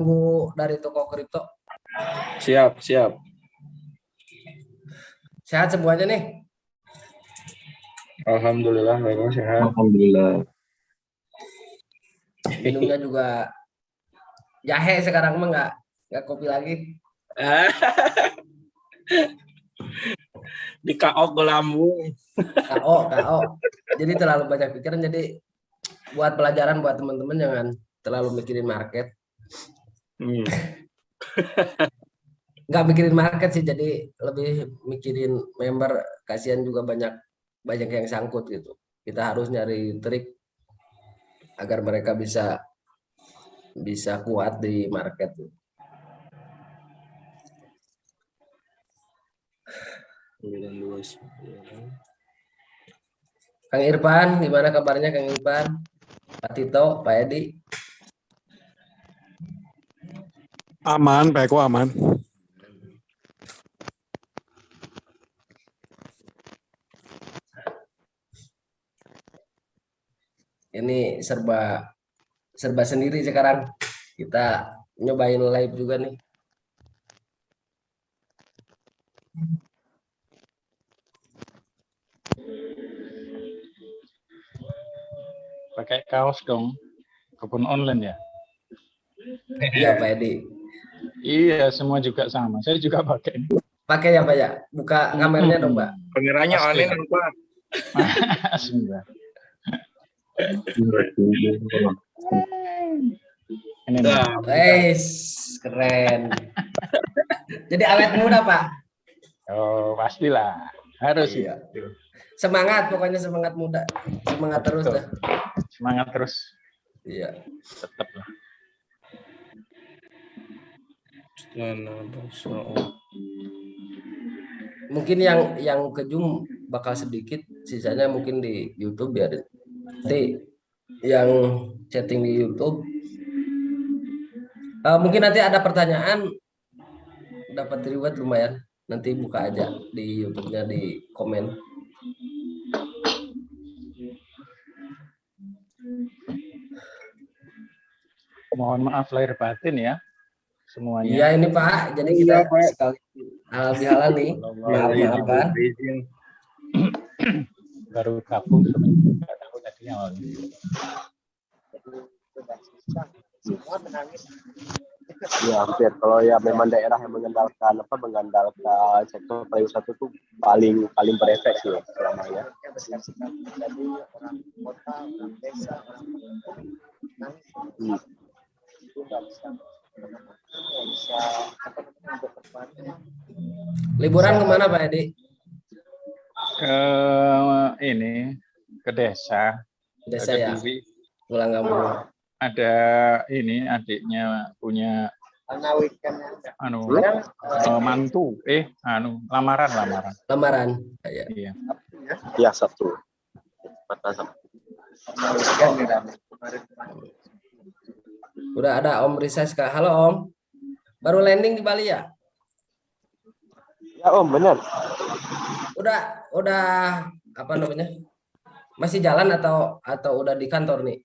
Tunggu dari toko kripto. Siap, siap. Sehat semuanya nih. Alhamdulillah, mereka sehat. Alhamdulillah. Minumnya juga jahe sekarang mah nggak kopi lagi. Di KO ke lambung. KO. Jadi terlalu banyak pikiran. Jadi buat pelajaran buat teman-teman jangan terlalu mikirin market. Nggak mikirin market sih, jadi lebih mikirin member. Kasihan juga banyak yang sangkut gitu. Kita harus nyari trik agar mereka bisa kuat di market. Kang Irfan, gimana kabarnya Kang Irfan? Pak Tito, Pak Edi? Aman, Pak Eko aman. Ini serba sendiri sekarang. Kita nyobain live juga nih. Pakai kaos dong. Kebun online ya? Iya Pak Edi. Iya, semua juga sama. Saya juga pakai. Pakai ya Pak ya? Buka kameranya dong Pak. Pengiranya Pasti. online Pak. Sudah. Ini nih. Guys, keren. Jadi awet muda Pak. Oh, pastilah. Harus Iya. itu. Semangat, pokoknya semangat muda. Semangat terus Betul. dah. Semangat terus. Iya. Tetap lah. Mungkin yang ke Zoom bakal sedikit, sisanya mungkin di YouTube ya. Nanti yang chatting di YouTube. Mungkin nanti ada pertanyaan, dapat reward lumayan. Nanti buka aja di YouTube-nya di komen. Mohon maaf lahir batin ya semuanya. Iya ini Pak, jadi kita sekali halal nih. Maaf-maafkan. Baru gabung sebenarnya nggak tahu tadi awalnya. Semua menangis. Ya hampir. Kalau ya memang daerah yang mengandalkan sektor pariwisata itu paling berefek sih selama ya. Jadi orang kota, orang desa, orang nangis. Itu nggak bisa untuk depannya. Liburan kemana Pak Edi? Ke desa. Desa Ke ya. Duri. Pulang kampung. Ada ini adiknya punya mantu lamaran. Iya. Ya Sabtu. Udah ada Om Rises Kak. Halo Om. Baru landing di Bali ya? Ya Om, benar. Udah apa namanya? Masih jalan atau udah di kantor nih?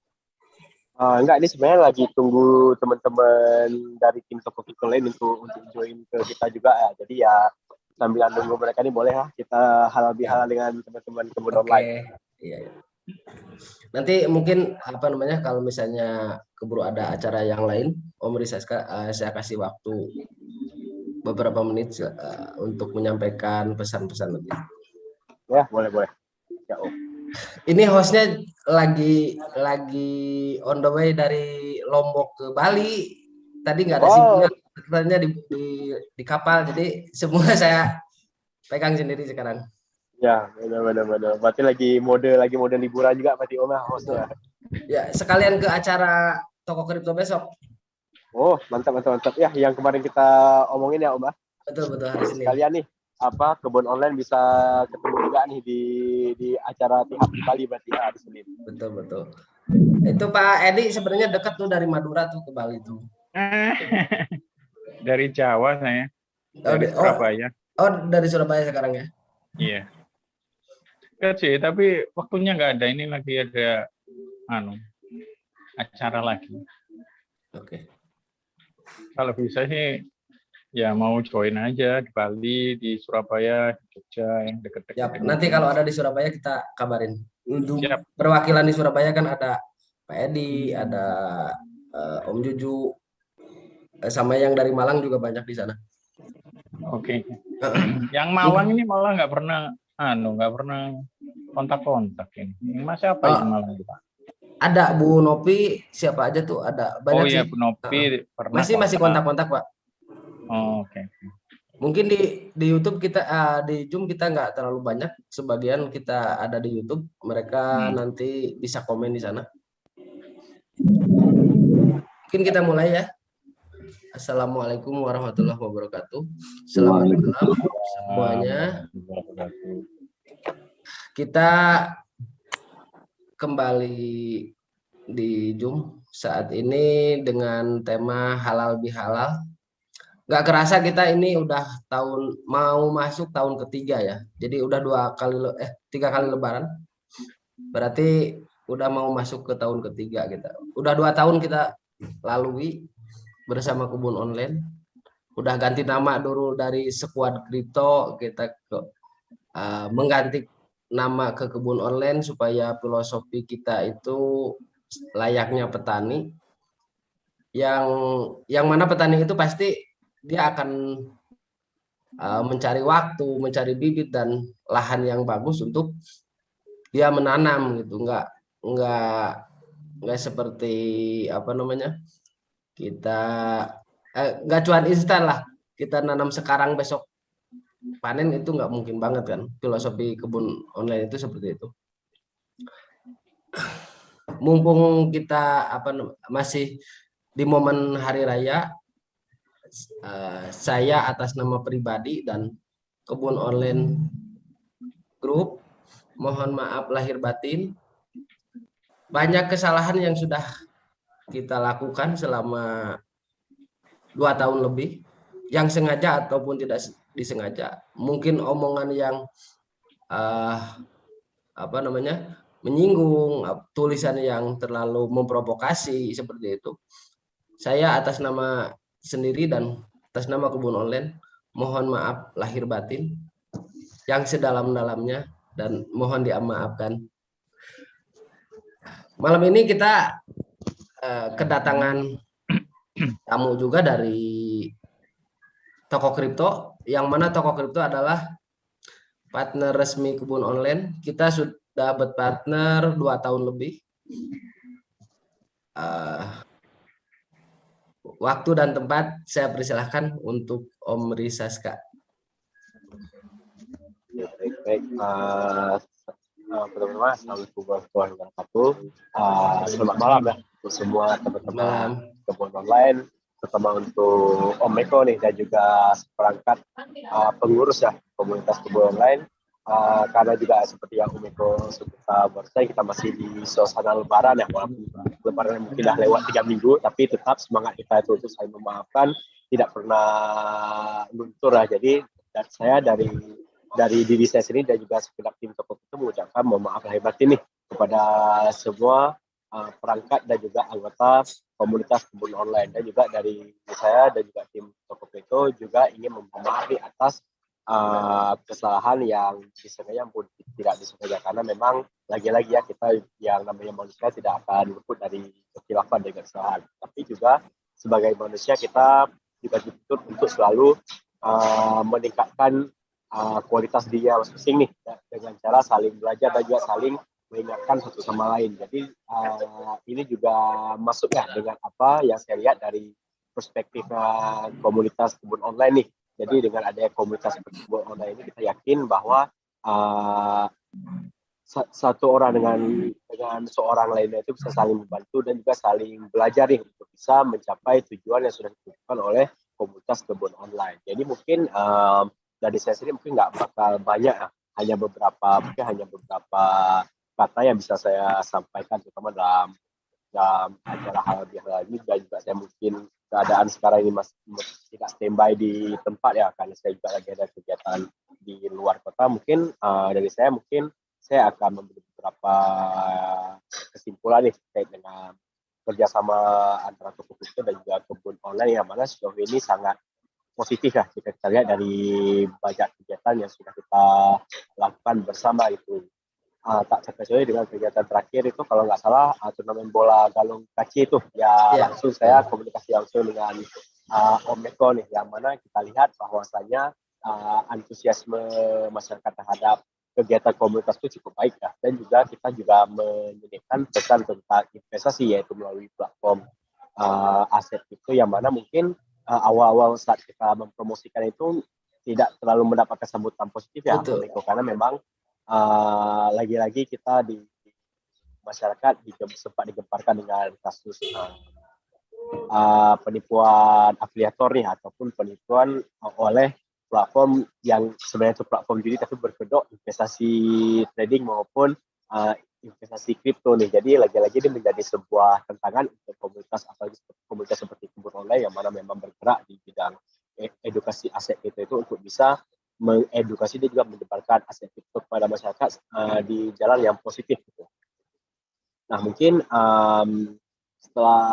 Enggak, ini sebenarnya lagi tunggu teman-teman dari tim toko kripto lain untuk join ke kita juga ya. Jadi ya sambil nunggu mereka ini boleh lah kita halal bihalal dengan teman-teman kebun online. Iya. Nanti mungkin apa namanya kalau misalnya keburu ada acara yang lain, Om Risaska, saya kasih waktu beberapa menit untuk menyampaikan pesan-pesan lebih. Ya, boleh. Ya Om. Ini hostnya lagi on the way dari Lombok ke Bali. Tadi nggak ada sinyal, ternyata di kapal. Jadi semua saya pegang sendiri sekarang. Ya, benar. Berarti lagi mode liburan juga berarti Om hostnya. Ya, sekalian ke acara toko kripto besok. Oh, mantap. Ya, yang kemarin kita omongin ya Om. Betul hari Senin. Sekalian nih, kebun online bisa ketemu juga nih di acara Tihap di Bali berarti ya hari Senin. Betul. Itu Pak Edi sebenarnya dekat tuh dari Madura tuh ke Bali tuh. Dari Jawa saya. Dari Surabaya. Dari Surabaya sekarang ya? Iya. Kecil, tapi waktunya nggak ada. Ini lagi ada acara lagi. Oke. Kalau bisa sih ya mau join aja di Bali, di Surabaya, di Jogja yang deket-deket Siap. ini. Nanti kalau ada di Surabaya kita kabarin. Untuk Siap. perwakilan di Surabaya kan ada Pak Edi, ada Om Juju, sama yang dari Malang juga banyak di sana. Oke. Yang Malang ini malah nggak pernah kontak-kontak ini. Yang masih apa itu Malang Pak? Ada Bu Nopi, siapa aja tuh ada banyak Oh iya, sih. Bu Nopi pernah Masih kontak-kontak Pak. Oh, oke. Mungkin di YouTube kita di Zoom kita nggak terlalu banyak, sebagian kita ada di YouTube, mereka nanti bisa komen di sana. Mungkin kita mulai ya. Assalamualaikum warahmatullahi wabarakatuh. Selamat malam semuanya. Kita kembali di Zoom saat ini dengan tema halal bihalal. Nggak kerasa kita ini udah mau masuk tahun ketiga ya. Jadi udah 3 kali lebaran. Berarti udah mau masuk ke tahun ketiga kita. Udah 2 tahun kita lalui bersama Kebun Online. Udah ganti nama dulu dari Sekuad Kripto, kita mengganti nama ke Kebun Online supaya filosofi kita itu layaknya petani. Yang mana petani itu pasti dia akan mencari waktu, mencari bibit dan lahan yang bagus untuk dia menanam gitu. Nggak seperti kita nggak cuan instan lah, kita nanam sekarang besok panen, itu nggak mungkin banget kan. Filosofi Kebun Online itu seperti itu. Mumpung kita masih di momen hari raya, saya atas nama pribadi dan Kebun Online Group mohon maaf lahir batin. Banyak kesalahan yang sudah kita lakukan selama 2 tahun lebih, yang sengaja ataupun tidak disengaja. Mungkin omongan yang menyinggung, tulisan yang terlalu memprovokasi seperti itu. Saya atas nama sendiri dan atas nama Kebun Online mohon maaf lahir batin yang sedalam-dalamnya dan mohon dimaafkan. Malam ini kita kedatangan tamu juga dari toko kripto, yang mana toko kripto adalah partner resmi Kebun Online. Kita sudah berpartner 2 tahun lebih. Waktu dan tempat saya persilahkan untuk Om Risaska. Baik. Pertama, assalamualaikum warahmatullahi wabarakatuh. Selamat malam ya untuk semua teman-teman Kebun Online, terutama untuk Om Eko nih dan juga seperangkat pengurus ya komunitas Kebun Online. Karena juga seperti yang Om Eko sudah barusan, kita masih di suasana Lebaran ya, walaupun Lebaran mungkin dah lewat 3 minggu, tapi tetap semangat kita itu untuk saling memaafkan, tidak pernah luntur lah. Jadi saya dari diri saya sendiri dan juga segenap tim toko itu mengucapkan mohon maaf lahir batin nih kepada semua perangkat dan juga anggota komunitas Kebun Online, dan juga dari saya dan juga tim toko itu juga ingin memohon maaf di atas kesalahan yang disengaja pun tidak disengaja, karena memang lagi-lagi ya kita yang namanya manusia tidak akan luput dari kekhilafan dan kesalahan, tapi juga sebagai manusia kita juga dituntut untuk selalu meningkatkan kualitas dia masing-masing nih ya, dengan cara saling belajar dan juga saling mengingatkan satu sama lain. Jadi ini juga masuk ya dengan apa yang saya lihat dari perspektif komunitas Kebun Online nih. Jadi dengan adanya komunitas Kebun Online ini kita yakin bahwa satu orang dengan seorang lainnya itu bisa saling membantu dan juga saling belajar nih untuk bisa mencapai tujuan yang sudah ditentukan oleh komunitas Kebun Online. Jadi mungkin dari saya sendiri mungkin nggak bakal banyak ya, hanya beberapa kata yang bisa saya sampaikan, terutama dalam acara halal bihalal ini, dan juga saya mungkin keadaan sekarang ini masih tidak standby di tempat ya, karena saya juga lagi ada kegiatan di luar kota. Mungkin dari saya mungkin saya akan memberi beberapa kesimpulan nih terkait dengan kerjasama antara toko kripto dan juga kebun online yang mana sejauh ini sangat positif ya jika kita lihat dari banyak kegiatan yang sudah kita lakukan bersama itu. Tak terkecuali dengan kegiatan terakhir itu kalau nggak salah turnamen bola galung kaci itu ya, langsung saya komunikasi langsung dengan Om Eko nih, yang mana kita lihat bahwasanya antusiasme masyarakat terhadap kegiatan komunitas itu cukup baik ya, dan juga kita juga menyediakan pesan tentang investasi yaitu melalui platform aset itu, yang mana mungkin awal-awal saat kita mempromosikan itu tidak terlalu mendapatkan sambutan positif ya Om Eko, karena memang lagi-lagi kita di masyarakat sempat digemparkan dengan kasus penipuan afiliator nih, ataupun penipuan oleh platform yang sebenarnya itu platform judi tapi berkedok investasi trading maupun investasi kripto nih. Jadi lagi-lagi ini menjadi sebuah tantangan untuk komunitas, apalagi komunitas seperti kebun online yang mana memang bergerak di bidang edukasi aset kripto itu, untuk bisa mengedukasi dan juga menyebarkan aset kripto kepada masyarakat di jalan yang positif gitu. Nah mungkin setelah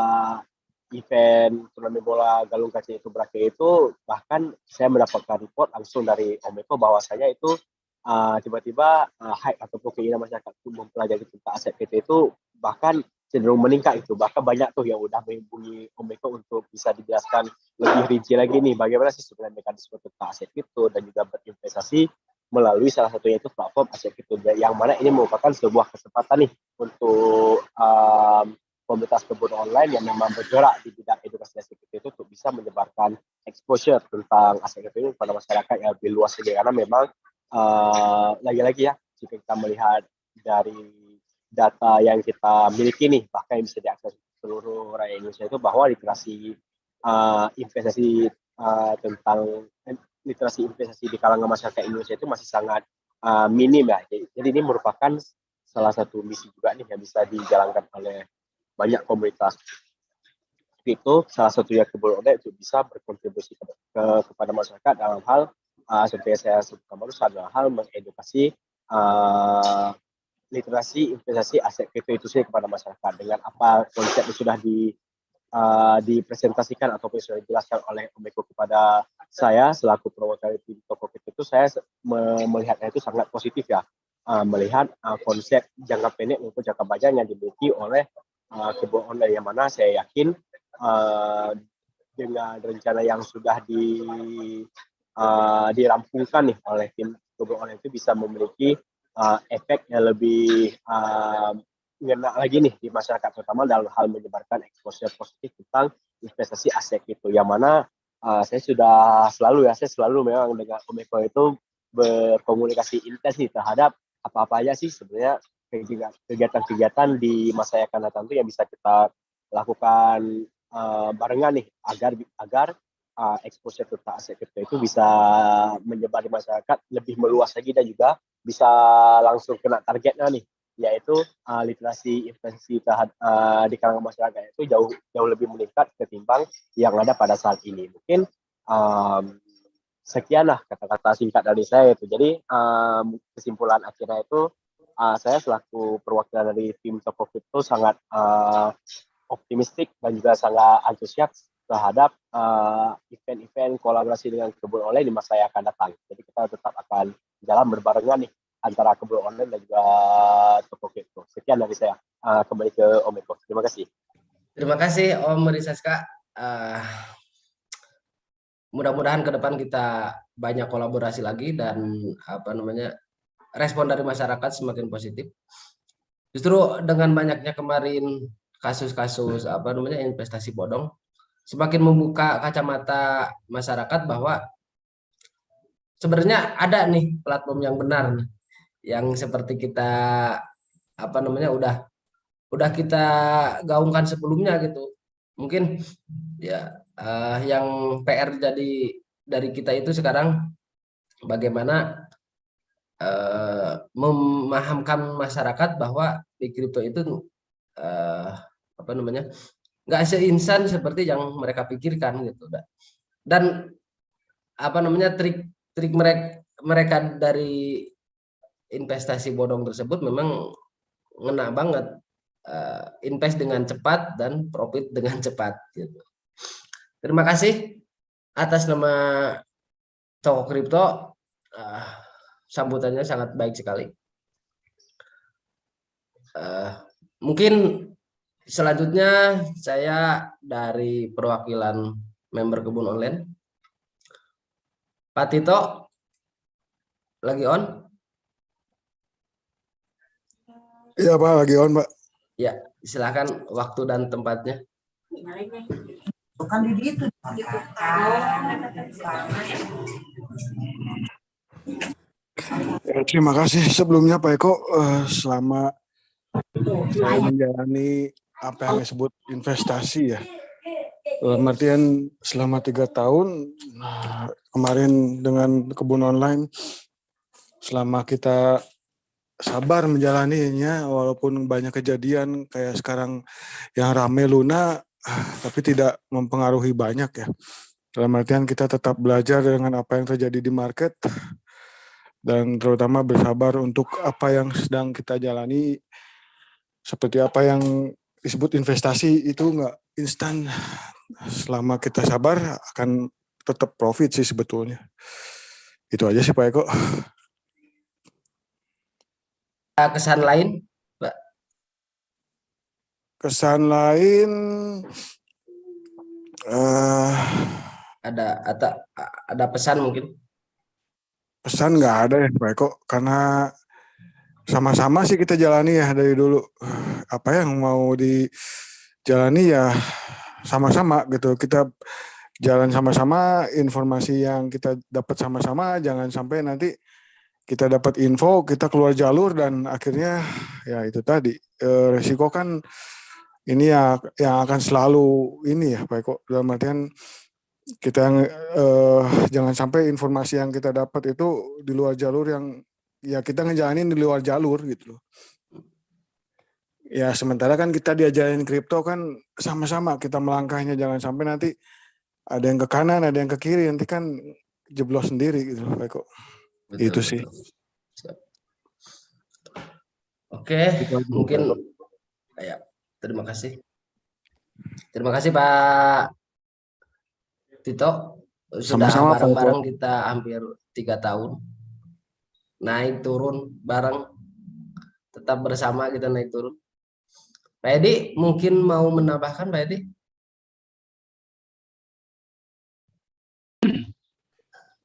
event turnamen bola galung kaca itu berakhir itu, bahkan saya mendapatkan report langsung dari Om Eko bahwasanya itu tiba-tiba hype ataupun keinginan masyarakat untuk mempelajari tentang aset kripto itu bahkan cenderung meningkat itu. Bahkan banyak tuh yang udah menghubungi Om Eko untuk bisa dijelaskan lebih rinci lagi nih bagaimana sih sebenarnya mekanisme tentang aset kripto dan juga berinvestasi melalui salah satunya itu platform aset kripto, yang mana ini merupakan sebuah kesempatan nih untuk komunitas kebun online yang memang bergerak di bidang edukasi aset kripto itu untuk bisa menyebarkan exposure tentang aset kripto ini kepada masyarakat yang lebih luas lagi, karena memang lagi-lagi ya jika kita melihat dari data yang kita miliki nih, bahkan yang bisa diakses seluruh rakyat Indonesia, itu bahwa literasi investasi tentang literasi investasi di kalangan masyarakat Indonesia itu masih sangat minim ya. Jadi ini merupakan salah satu misi juga nih yang bisa dijalankan oleh banyak komunitas kripto, salah satunya kebun online, untuk bisa berkontribusi kepada masyarakat dalam hal seperti yang saya sebutkan barusan, dalam hal mengedukasi literasi investasi aset kripto itu sendiri kepada masyarakat, dengan apa konsep yang sudah dipresentasikan ataupun sudah dijelaskan oleh Om Eko kepada saya selaku promotor di toko kripto itu. Saya melihatnya itu sangat positif ya, melihat konsep jangka pendek maupun jangka panjang yang dimiliki oleh kebun online, yang mana saya yakin dengan rencana yang sudah dirampungkan nih oleh tim kebun online itu bisa memiliki efek yang lebih ngena lagi nih di masyarakat, terutama dalam hal menyebarkan exposure positif tentang investasi aset kripto, yang mana saya selalu memang dengan Om Eko itu berkomunikasi intens nih terhadap apa-apa aja sih sebenarnya kegiatan-kegiatan di masa yang akan datang itu yang bisa kita lakukan barengan nih, agar exposure tentang aset kripto itu bisa menyebar di masyarakat lebih meluas lagi, dan juga bisa langsung kena targetnya nih, yaitu literasi investasi di kalangan masyarakat itu jauh lebih meningkat ketimbang yang ada pada saat ini. Mungkin sekian lah kata-kata singkat dari saya itu. Jadi kesimpulan akhirnya itu saya selaku perwakilan dari tim toko kripto sangat optimistik dan juga sangat antusias terhadap event-event kolaborasi dengan kebun online di masa yang akan datang. Jadi kita tetap akan jalan berbarengan nih antara kebun online dan juga toko kripto. Sekian dari saya. Kembali ke Om Eko. Terima kasih. Terima kasih Om Risaska. Mudah-mudahan ke depan kita banyak kolaborasi lagi dan respon dari masyarakat semakin positif. Justru dengan banyaknya kemarin kasus-kasus investasi bodong, semakin membuka kacamata masyarakat bahwa sebenarnya ada nih platform yang benar nih, yang seperti kita udah kita gaungkan sebelumnya gitu. Mungkin ya yang PR jadi dari kita itu sekarang bagaimana memahamkan masyarakat bahwa di kripto itu nggak seinsan seperti yang mereka pikirkan gitu. Dan trik mereka dari investasi bodong tersebut memang ngena banget. invest dengan cepat dan profit dengan cepat gitu. Terima kasih atas nama Toko Kripto, sambutannya sangat baik sekali. Mungkin selanjutnya saya dari perwakilan member Kebun Online. Pak Tito, lagi on? Iya Pak, lagi on Pak. Ya, silakan waktu dan tempatnya. Ya, terima kasih sebelumnya Pak Eko, selama saya menjalani apa yang disebut investasi ya. Dalam artian selama 3 tahun, kemarin dengan Kebun Online, selama kita sabar menjalaninya, walaupun banyak kejadian kayak sekarang yang rame Luna, tapi tidak mempengaruhi banyak ya. Dalam artian kita tetap belajar dengan apa yang terjadi di market, dan terutama bersabar untuk apa yang sedang kita jalani. Seperti apa yang disebut investasi itu nggak instan. Selama kita sabar akan tetap profit sih sebetulnya. Itu aja sih Pak Eko. Kesan lain, Pak? Kesan lain ada pesan mungkin? pesan nggak ada ya Pak Eko, karena sama-sama sih kita jalani ya dari dulu. Apa yang mau dijalani ya sama-sama gitu. Kita jalan sama-sama, informasi yang kita dapat sama-sama, jangan sampai nanti kita dapat info, kita keluar jalur dan akhirnya ya itu tadi, resiko kan ini ya yang akan selalu ini ya Pak Eko. Dalam artian kita jangan sampai informasi yang kita dapat itu di luar jalur, yang ya kita ngejalanin di luar jalur gitu loh. Ya sementara kan kita diajarin kripto kan sama-sama kita melangkahnya, jangan sampai nanti ada yang ke kanan, ada yang ke kiri, nanti kan jeblos sendiri gitu Pak Eko. Itu sih. Siap. Oke, mungkin ya, terima kasih. Terima kasih Pak Tito. Sudah Sama-sama, bareng-bareng kita hampir 3 tahun. Naik turun bareng, tetap bersama kita naik turun. Pak Edi mungkin mau menambahkan, Pak Edi?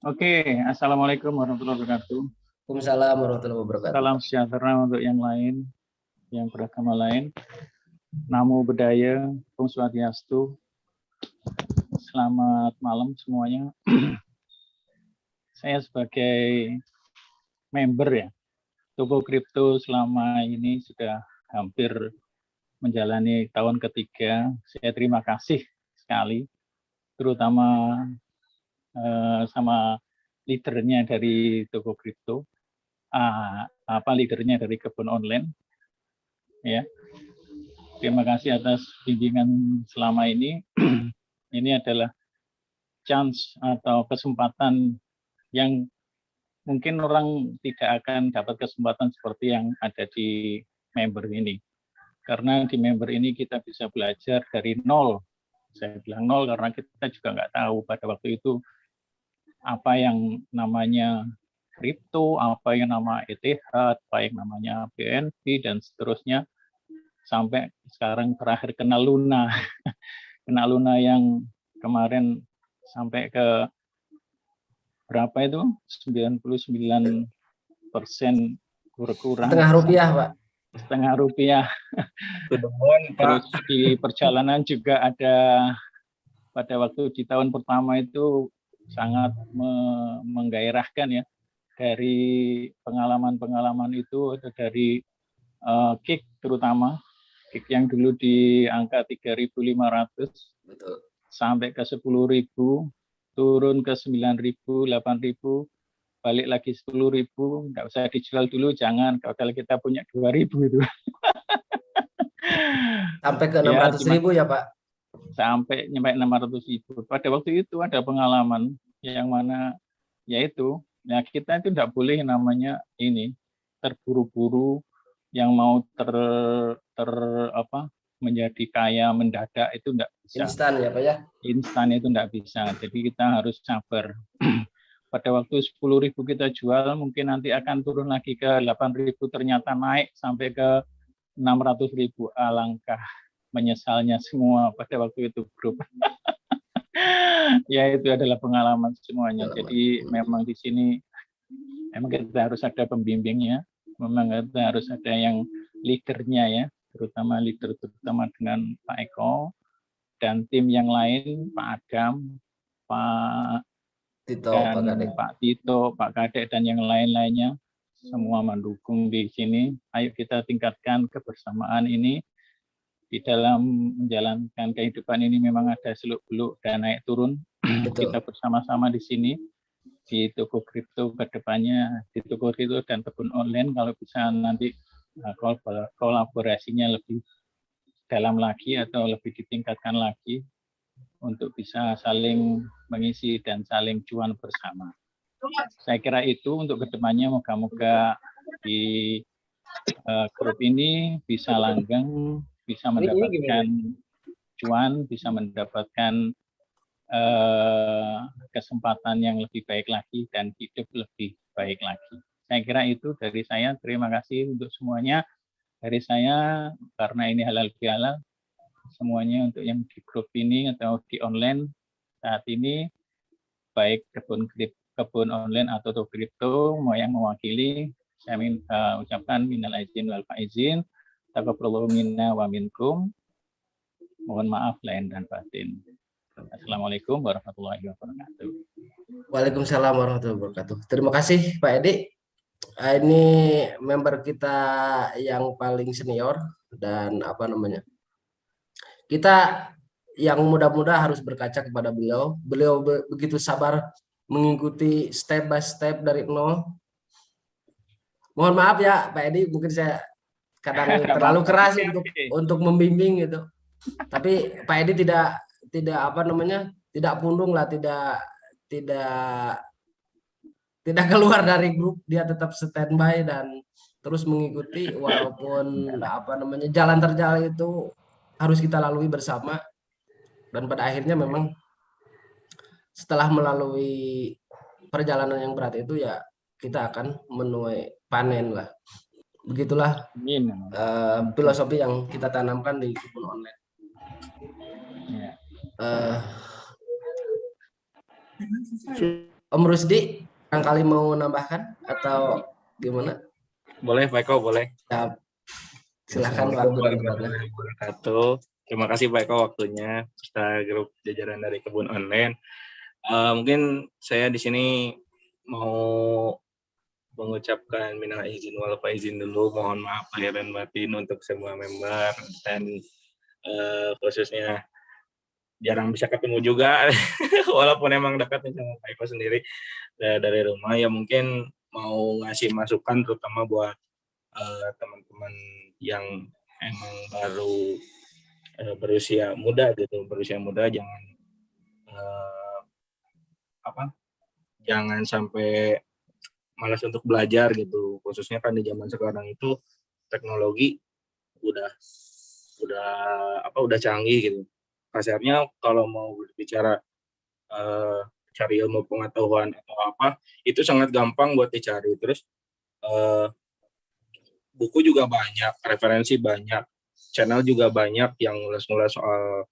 Oke, Assalamualaikum warahmatullahi wabarakatuh. Waalaikumsalam warahmatullahi wabarakatuh. Salam sejahtera untuk yang lain, yang beragama lain. Namo Buddhaya, Om Swastiastu. Selamat malam semuanya. Saya sebagai member ya, Toko Kripto selama ini sudah hampir menjalani tahun ketiga. Saya terima kasih sekali, terutama sama leadernya dari Toko Kripto, leadernya dari Kebun Online, ya. Terima kasih atas bimbingan selama ini. Ini adalah chance atau kesempatan yang mungkin orang tidak akan dapat kesempatan seperti yang ada di member ini. Karena di member ini kita bisa belajar dari nol. Saya bilang nol karena kita juga nggak tahu pada waktu itu apa yang namanya kripto, apa yang nama ETH, apa yang namanya BNB, dan seterusnya. Sampai sekarang terakhir kena Luna. Kena Luna yang kemarin sampai ke berapa itu? 99% kurang. Setengah rupiah, Pak. Setengah rupiah. Terus di perjalanan juga ada pada waktu di tahun pertama itu sangat menggairahkan ya, dari pengalaman-pengalaman itu, atau dari kick terutama kick yang dulu di angka 3.500 sampai ke 10.000, turun ke 9.000, 8.000, balik lagi 10.000, nggak usah dijual dulu, jangan, kalau kita punya 2.000 itu. Sampai ke 600.000 ya Pak? Sampai nyampe 600.000. Pada waktu itu ada pengalaman yang mana yaitu, ya kita itu tidak boleh namanya ini terburu-buru yang mau menjadi kaya mendadak itu enggak bisa. Instan ya Pak ya. Instan itu enggak bisa. Jadi kita harus sabar. Pada waktu 10.000 kita jual, mungkin nanti akan turun lagi ke 8.000, ternyata naik sampai ke 600.000. Alangkah menyesalnya semua pada waktu itu, Bro. Ya, itu adalah pengalaman semuanya. Jadi memang di sini memang kita harus ada pembimbingnya, memang kita harus ada yang leadernya ya, terutama dengan Pak Eko dan tim yang lain, Pak Adam, Pak Tito, dan Pak Tito, Pak Kadek dan yang lain-lainnya semua mendukung di sini. Ayo kita tingkatkan kebersamaan ini. Di dalam menjalankan kehidupan ini memang ada seluk-beluk dan naik turun. Betul. Kita bersama-sama di sini di toko kripto ke depannya, di toko kripto dan kebun online, kalau bisa nanti kolaborasinya lebih dalam lagi atau lebih ditingkatkan lagi untuk bisa saling mengisi dan saling cuan bersama. Saya kira itu untuk kedepannya, moga-moga di grup ini bisa langgeng, bisa mendapatkan cuan, bisa mendapatkan kesempatan yang lebih baik lagi dan hidup lebih baik lagi. Saya kira itu dari saya. Terima kasih untuk semuanya. Dari saya, karena ini halal bihalal, semuanya untuk yang di grup ini atau di online saat ini, baik kebun online atau toko kripto, mau yang mewakili, saya ucapkan minal aizin wal faizin, taqabbalallahu minna wa minkum. Mohon maaf lahir dan batin. Assalamualaikum warahmatullahi wabarakatuh. Waalaikumsalam warahmatullahi wabarakatuh. Terima kasih Pak Edi. Ini member kita yang paling senior dan kita yang muda-muda harus berkaca kepada beliau. Beliau begitu sabar mengikuti step by step dari nol. Mohon maaf ya Pak Edi, mungkin saya kadang terlalu keras untuk membimbing gitu. Tapi Pak Edi tidak pundung lah, tidak keluar dari grup, dia tetap standby dan terus mengikuti walaupun jalan terjal itu harus kita lalui bersama. Dan pada akhirnya memang setelah melalui perjalanan yang berat itu ya kita akan menuai panen lah. Begitulah filosofi yang kita tanamkan di kebun online. Om Rusdi, barangkali mau nambahkan atau gimana? Boleh Pak Eko, boleh. Ya, silakan waktu dan tempatnya. Terima kasih Pak Eko waktunya, serta grup jajaran dari kebun online. Mungkin saya di sini mau mengucapkan minal izin wal faizin dulu, mohon maaf lahir dan batin untuk semua member dan khususnya jarang bisa ketemu juga walaupun emang dekatnya sama Pak Eko sendiri dari rumah, ya mungkin mau ngasih masukan terutama buat teman-teman yang emang baru berusia muda jangan jangan sampai malas untuk belajar gitu, khususnya kan di zaman sekarang itu teknologi udah canggih gitu. Kasarnya kalau mau berbicara cari ilmu pengetahuan atau apa, itu sangat gampang buat dicari. Terus buku juga banyak, referensi banyak, channel juga banyak yang ngulas-ngulas soal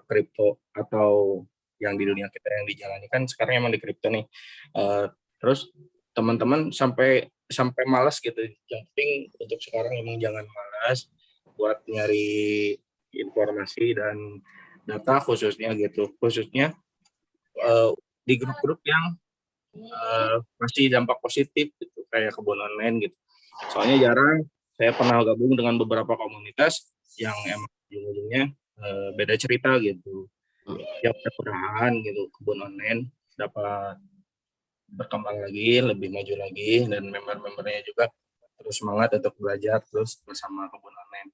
kripto atau yang di dunia kita yang dijalani kan sekarang emang di kripto nih. Terus teman-teman sampai malas gitu. Yang penting untuk sekarang emang jangan malas buat nyari informasi dan data khususnya gitu. Khususnya di grup-grup yang masih dampak positif gitu, kayak kebun online gitu. Soalnya jarang, saya pernah gabung dengan beberapa komunitas yang emang ujung-ujungnya beda cerita gitu. Ya mudah-mudahan gitu kebun online dapat berkembang lagi, lebih maju lagi, dan member-membernya juga terus semangat untuk belajar terus bersama kebun online.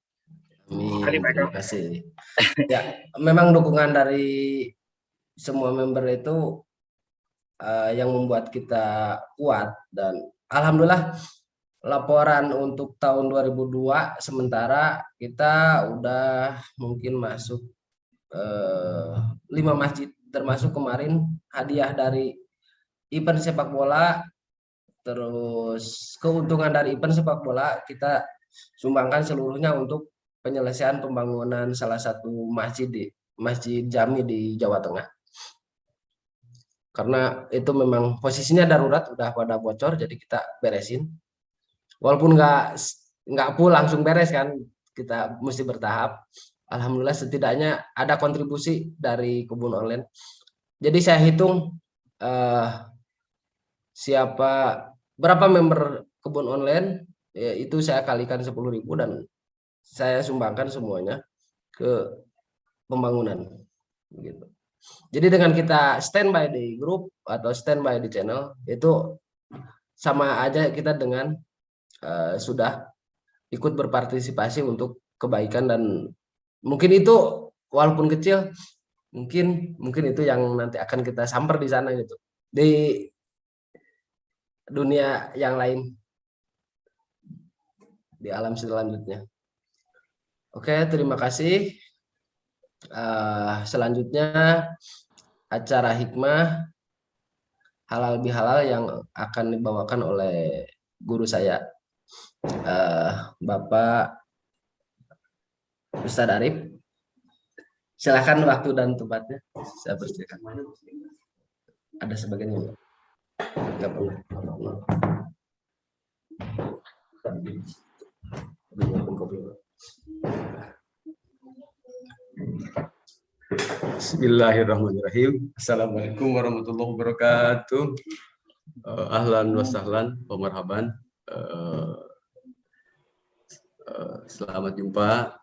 Terima kasih. Ya, memang dukungan dari semua member itu yang membuat kita kuat, dan alhamdulillah laporan untuk tahun 2002 sementara kita udah mungkin masuk 5 masjid, termasuk kemarin hadiah dari event sepak bola. Terus keuntungan dari event sepak bola kita sumbangkan seluruhnya untuk penyelesaian pembangunan salah satu Masjid Jami di Jawa Tengah. Karena itu memang posisinya darurat, udah pada bocor, jadi kita beresin. Walaupun nggak full langsung beres kan, kita mesti bertahap. Alhamdulillah setidaknya ada kontribusi dari Kebun Online. Jadi saya hitung berapa member Kebun Online, ya itu saya kalikan 10.000 dan saya sumbangkan semuanya ke pembangunan gitu. Jadi dengan kita standby di grup atau standby di channel itu sama aja kita dengan sudah ikut berpartisipasi untuk kebaikan, dan mungkin itu walaupun kecil mungkin itu yang nanti akan kita samper di sana gitu, di dunia yang lain, di alam selanjutnya. Oke, terima kasih. Selanjutnya acara hikmah halal bihalal yang akan dibawakan oleh guru saya, Bapak Ustadz Arif. Silakan waktu dan tempatnya saya persilakan. Ada sebagian yang nggak pernah. Bismillahirrahmanirrahim. Assalamualaikum warahmatullahi wabarakatuh. Ahlan wa sahlan, wa marhaban. Selamat jumpa.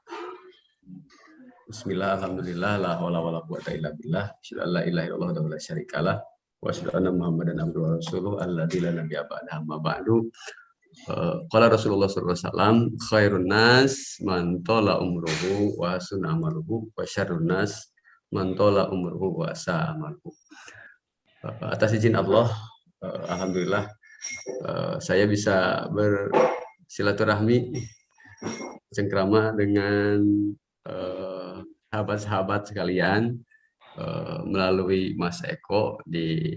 Bismillah, alhamdulillah, la haula wala quwata illa billah. Asyhadu an la ilaha illallah wa la syarikalah. Wa asyhadu anna Muhammadan abduhu wa rasuluhu alladzi la nabiyya ba'dahu amma ba'du. Qala Rasulullah sallallahu alaihi wasallam, khairun nas man tala umruhu wa hasuna amaluhu wa syarrun nas man tala umruhu wa sa'a amaluhu. Atas izin Allah, alhamdulillah saya bisa bersilaturahmi cengkrama dengan sahabat-sahabat sekalian melalui Mas Eko di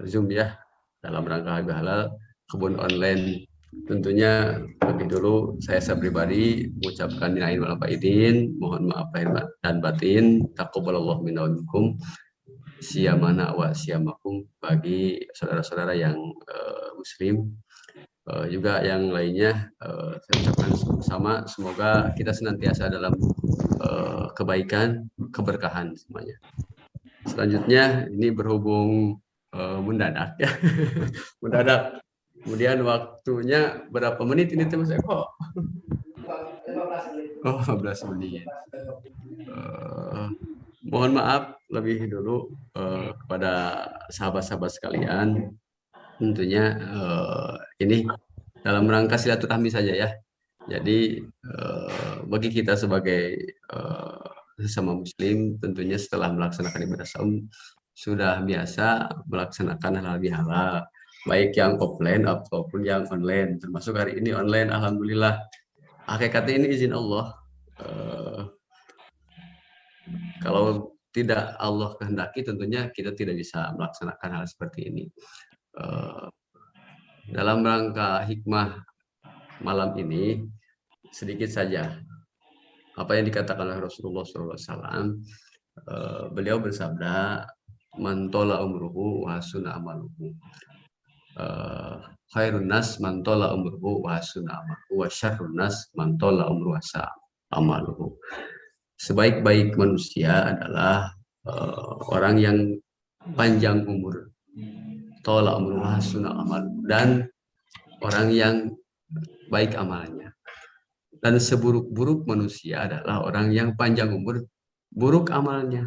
Zoom ya, dalam rangka halal Kebun Online. Tentunya lebih dulu saya pribadi mengucapkan minal wal faizin, mohon maaf lahir dan batin, taqabbalallahu minna wa minkum, siyamana wa siyamakum, bagi saudara-saudara yang muslim, juga yang lainnya. Saya ucapkan sama, semoga kita senantiasa dalam kebaikan, keberkahan semuanya. Selanjutnya ini berhubung mendadak ya, mendadak. Kemudian waktunya berapa menit ini Mas Eko? 15 menit. Mohon maaf lebih dulu kepada sahabat-sahabat sekalian. Tentunya ini dalam rangka silaturahmi saja ya. Jadi bagi kita sebagai sesama muslim, tentunya setelah melaksanakan ibadah saum sudah biasa melaksanakan halal bihalal, baik yang offline ataupun yang online, termasuk hari ini online. Alhamdulillah, hakikatnya ini izin Allah. Kalau tidak Allah kehendaki, tentunya kita tidak bisa melaksanakan hal seperti ini. Dalam rangka hikmah malam ini, sedikit saja apa yang dikatakan oleh Rasulullah SAW. Beliau bersabda, man tola umruhu wa hasuna amaluhu. Khairun nas man tola umruhu wa hasuna amaluhu wa syarrun nas man tola umruhu wa sa'a amaluhu. Sebaik-baik manusia adalah orang yang panjang umur, tola umruhu wa hasuna amaluhu, dan orang yang baik amalnya. Dan seburuk-buruk manusia adalah orang yang panjang umur, buruk amalnya.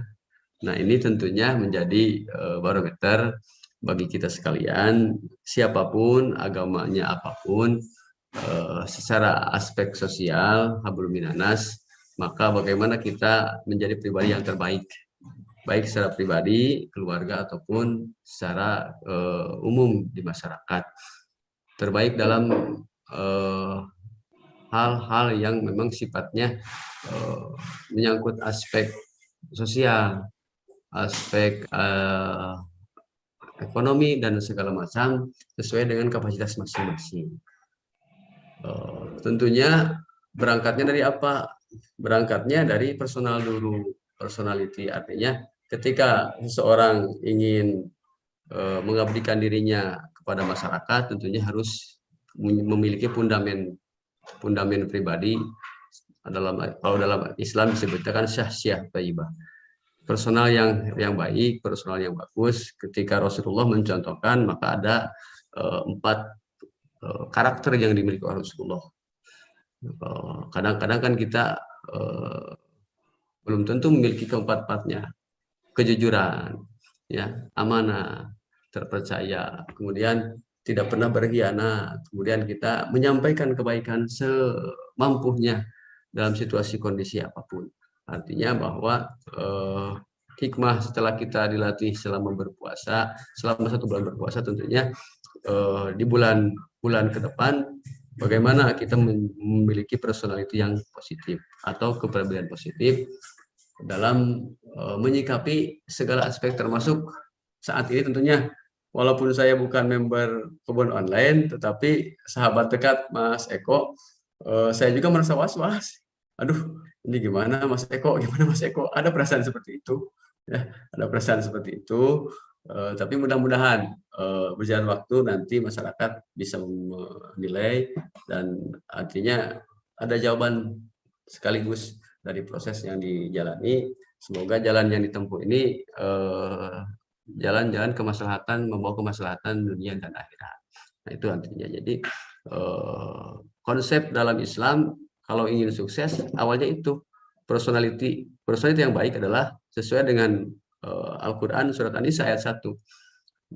Nah, ini tentunya menjadi barometer bagi kita sekalian, siapapun agamanya apapun, secara aspek sosial, hablum minanas, maka bagaimana kita menjadi pribadi yang terbaik, baik secara pribadi, keluarga, ataupun secara umum di masyarakat. terbaik dalam hal-hal yang memang sifatnya menyangkut aspek sosial, aspek ekonomi dan segala macam sesuai dengan kapasitas masing-masing. Tentunya berangkatnya dari apa? Berangkatnya dari personal dulu, personality. Artinya ketika seseorang ingin mengabdikan dirinya kepada masyarakat, tentunya harus memiliki fundament pribadi. Kalau dalam Islam disebutkan syahsiyah thayyibah. Personal yang baik, personal yang bagus. Ketika Rasulullah mencontohkan, maka ada 4 karakter yang dimiliki oleh Rasulullah. Kadang-kadang kan kita belum tentu memiliki keempat-empatnya. Kejujuran, ya, amanah, terpercaya, kemudian tidak pernah berkhianat, kemudian kita menyampaikan kebaikan semampunya dalam situasi kondisi apapun. Artinya bahwa hikmah setelah kita dilatih selama berpuasa, selama 1 bulan berpuasa, tentunya di bulan ke depan bagaimana kita memiliki personality yang positif atau kepribadian positif dalam menyikapi segala aspek, termasuk saat ini tentunya walaupun saya bukan member kebun online, tetapi sahabat dekat Mas Eko, saya juga merasa was-was. Aduh, ini gimana Mas Eko? Gimana Mas Eko? Ada perasaan seperti itu, ya, ada perasaan seperti itu. Tapi mudah-mudahan berjalan waktu nanti masyarakat bisa menilai dan artinya ada jawaban sekaligus dari proses yang dijalani. Semoga jalan yang ditempuh ini jalan-jalan kemaslahatan, membawa kemaslahatan dunia dan akhirat. Nah, itu artinya. Jadi konsep dalam Islam kalau ingin sukses awalnya itu personality yang baik adalah sesuai dengan Al-Quran surat An-Nisa ayat 1,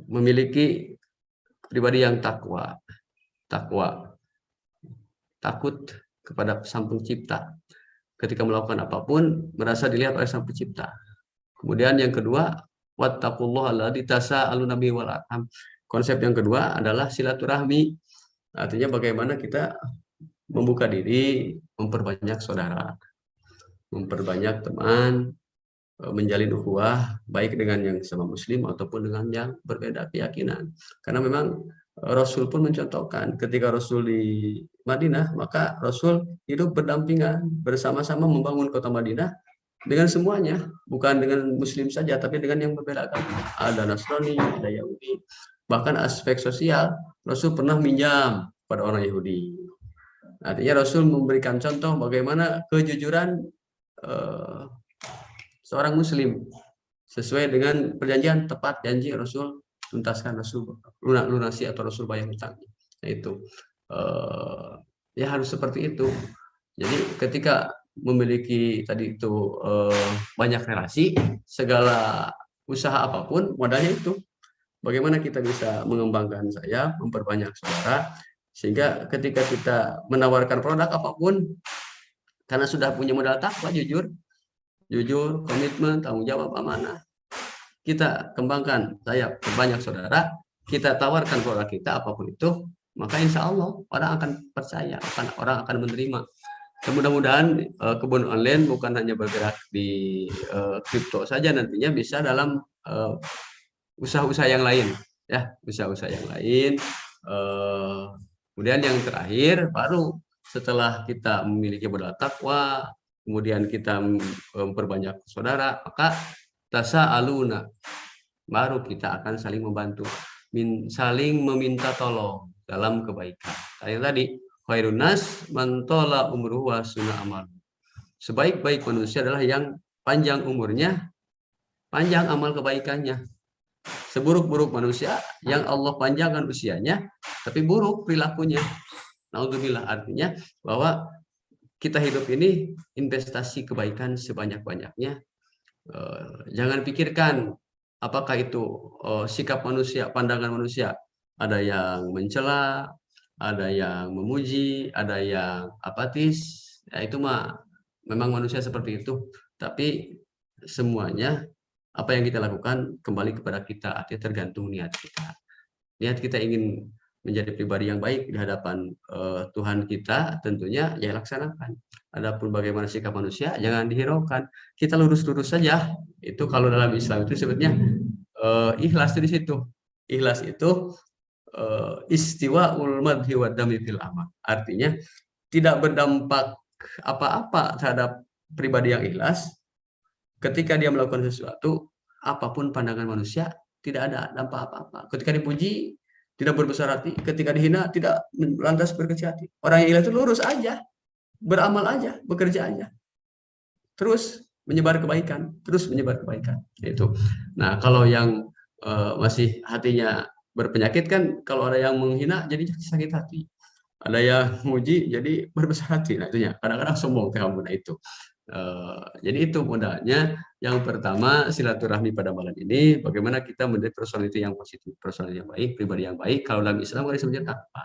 memiliki pribadi yang takwa, takut kepada Sang Pencipta. Ketika melakukan apapun merasa dilihat oleh Sang Pencipta. Kemudian yang kedua, wattaqullaha alladzi tasaaluna bihi wal arham. Konsep yang kedua adalah silaturahmi. Artinya bagaimana kita membuka diri, memperbanyak saudara, memperbanyak teman, menjalin ukhuwah baik dengan yang sama muslim ataupun dengan yang berbeda keyakinan. Karena memang Rasul pun mencontohkan ketika Rasul di Madinah, maka Rasul hidup berdampingan bersama-sama membangun kota Madinah dengan semuanya, bukan dengan muslim saja tapi dengan yang berbeda agama. Ada Nasrani, ada Yahudi. Bahkan aspek sosial Rasul pernah minjam pada orang Yahudi. Artinya Rasul memberikan contoh bagaimana kejujuran seorang muslim sesuai dengan perjanjian, tepat janji Rasul tuntaskan, Rasul lunasi atau Rasul bayar hutang. Nah, itu ya harus seperti itu. Jadi ketika memiliki tadi itu banyak relasi, segala usaha apapun modalnya itu bagaimana kita bisa mengembangkan saya, memperbanyak saudara, sehingga ketika kita menawarkan produk apapun karena sudah punya modal takwa, jujur, komitmen, tanggung jawab, amanah, kita kembangkan, saya perbanyak saudara, kita tawarkan produk kita apapun itu, maka insya Allah orang akan percaya, orang akan menerima. Mudah-mudahan kebun online bukan hanya bergerak di kripto saja, nantinya bisa dalam usaha-usaha yang lain, ya, usaha-usaha yang lain. Kemudian yang terakhir, baru setelah kita memiliki modal takwa, kemudian kita memperbanyak saudara, maka tasaaluna, baru kita akan saling membantu, saling meminta tolong dalam kebaikan. Kayak tadi, khairun nas man tala umruhu wa sunna amal. Sebaik-baik manusia adalah yang panjang umurnya, panjang amal kebaikannya. Seburuk-buruk manusia yang Allah panjangkan usianya, tapi buruk perilakunya. Naudzubillah, artinya bahwa kita hidup ini investasi kebaikan sebanyak-banyaknya. Jangan pikirkan apakah itu sikap manusia, pandangan manusia. Ada yang mencela, ada yang memuji, ada yang apatis. Ya, itu mah memang manusia seperti itu. Tapi semuanya apa yang kita lakukan kembali kepada kita, artinya tergantung niat kita. Niat kita ingin menjadi pribadi yang baik di hadapan Tuhan kita, tentunya ya laksanakan. Adapun bagaimana sikap manusia, jangan dihiraukan. Kita lurus-lurus saja. Itu kalau dalam Islam itu sebetulnya ikhlas itu di situ. Ikhlas itu istiwaul madhi wa dami fil amal. Artinya tidak berdampak apa-apa terhadap pribadi yang ikhlas. Ketika dia melakukan sesuatu, apapun pandangan manusia, tidak ada dampak apa-apa. Ketika dipuji, tidak berbesar hati. Ketika dihina, tidak lantas berkecil hati. Orang yang ikhlas itu lurus aja, beramal aja, bekerja aja. Terus menyebar kebaikan, terus menyebar kebaikan. Itu. Nah, kalau yang masih hatinya berpenyakit kan, kalau ada yang menghina, jadi sakit hati. Ada yang muji, jadi berbesar hati. Nah, itunya. Kadang-kadang sombong kamu. Nah, itu. Jadi itu modalnya. Yang pertama silaturahmi pada malam ini, bagaimana kita menjadi personality yang positif, personality yang baik, pribadi yang baik. Kalau dalam Islam kan disebutnya takwa.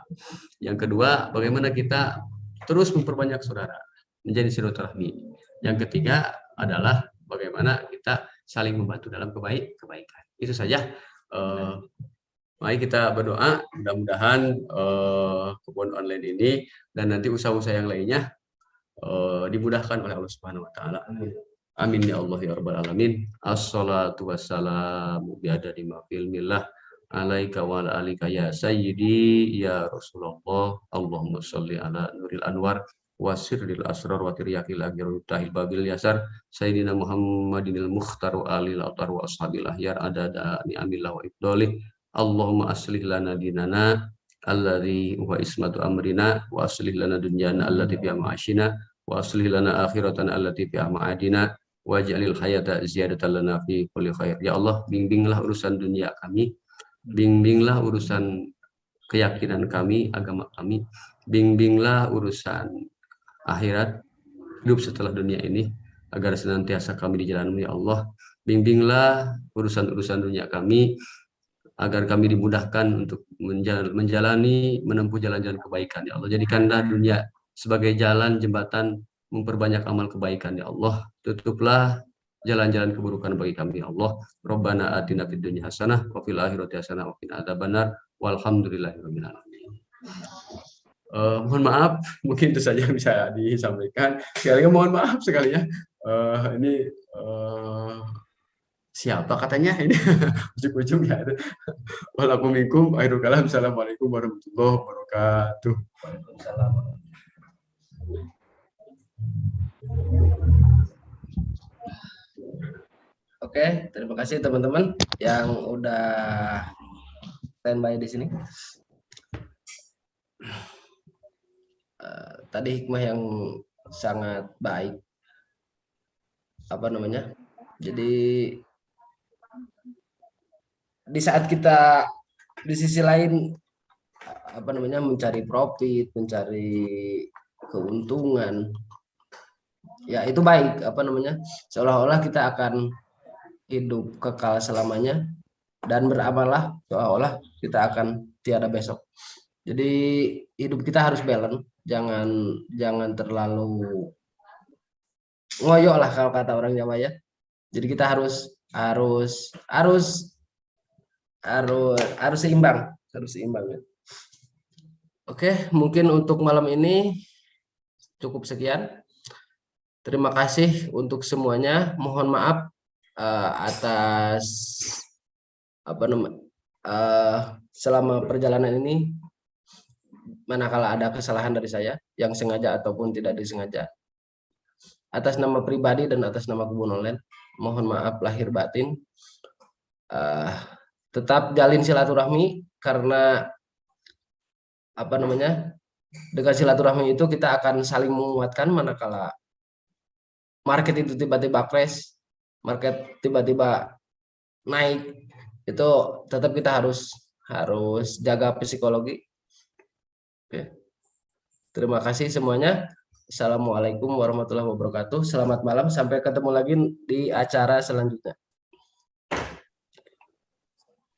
Yang kedua, bagaimana kita terus memperbanyak saudara, menjadi silaturahmi. Yang ketiga adalah bagaimana kita saling membantu dalam kebaikan. Itu saja. Mari kita berdoa, mudah-mudahan kebun online ini dan nanti usaha-usaha yang lainnya dimudahkan oleh Allah Subhanahu wa taala. Amin ya Allah ya rabbal alamin. Assalatu wassalamu biadadi ma fil millah alaika wa ala alika ya sayyidi ya Rasulullah. Allahumma sholli ala nuril anwar wa sirril asrar wa tiryakil agir tahil babil yasar sayyidina Muhammadinil mukhtar wa alil atar wa ashabil ahyar adada ni'amillah wa ibdalih. Allahumma aslih lana dinana alladzi huwa ismatu amrina wa aslih lana dunyana allati fiha ma'ashina wa aslih lana akhiratana allati fiha ma'adina waj'alil hayata ziyadatan lana fi kulli khair. Ya Allah, bimbinglah urusan dunia kami, bimbinglah urusan keyakinan kami, agama kami, bimbinglah urusan akhirat, hidup setelah dunia ini, agar senantiasa kami di jalan-Mu ya Allah. Bimbinglah urusan-urusan dunia kami, agar kami dimudahkan untuk menjalani, menempuh jalan-jalan kebaikan ya Allah. Jadikanlah dunia sebagai jalan jembatan memperbanyak amal kebaikan ya Allah. Tutuplah jalan-jalan keburukan bagi kami ya Allah. Rabbana atina fid dunya hasanah wa fil akhirati hasanah wa qina adzabannar. Walhamdulillahirabbil alamin. Mohon maaf, mungkin itu saja yang bisa disampaikan. Sekali lagi mohon maaf sekali ya. Ini siapa katanya ini ujung-ujung ya. Waalaikumsalam. Akhirul kalam. Assalamualaikum warahmatullahi wabarakatuh. Waalaikumsalam. Oke, terima kasih teman-teman yang udah standby di sini. Tadi hikmah yang sangat baik. Apa namanya? Jadi di saat kita di sisi lain apa namanya mencari profit, mencari keuntungan, ya itu baik. Apa namanya? Seolah-olah kita akan hidup kekal selamanya dan beramallah seolah-olah kita akan tiada besok. Jadi hidup kita harus balance, jangan terlalu ngoyo lah kalau kata orang Jawa ya. Jadi kita harus seimbang, ya. Oke, mungkin untuk malam ini cukup sekian. Terima kasih untuk semuanya. Mohon maaf atas apa namanya selama perjalanan ini manakala ada kesalahan dari saya yang sengaja ataupun tidak disengaja. Atas nama pribadi dan atas nama Kebun Online, mohon maaf lahir batin. Tetap jalin silaturahmi karena apa namanya dengan silaturahmi itu kita akan saling menguatkan manakala market itu tiba-tiba crash, market tiba-tiba naik, itu tetap kita harus jaga psikologi. Oke. Terima kasih semuanya. Assalamualaikum warahmatullahi wabarakatuh. Selamat malam, sampai ketemu lagi di acara selanjutnya.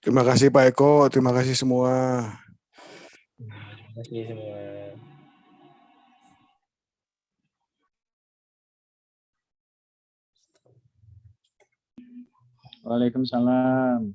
Terima kasih Pak Eko, terima kasih semua. Terima kasih semua. Waalaikumsalam.